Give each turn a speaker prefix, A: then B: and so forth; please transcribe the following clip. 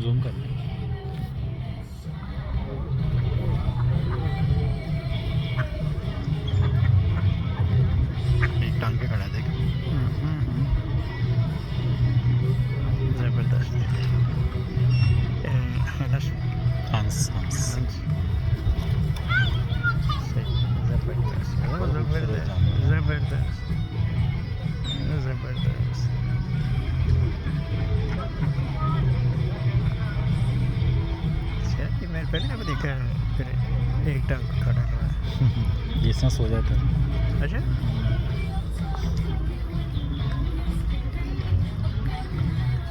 A: Zoom कर ले।
B: एक टांग पे खड़ा है, देख। जबरदस्त।
A: हंस हंस
B: जबरदस्त
A: बहुत खूबसूरत जानवर है।
B: जबरदस्त जबरदस्त। अच्छा, ये मैंने पहले कभी देखा है, फिर एक टांग पे खड़ा हुआ है।
A: ये इसमें सो जाता है।
B: अच्छा।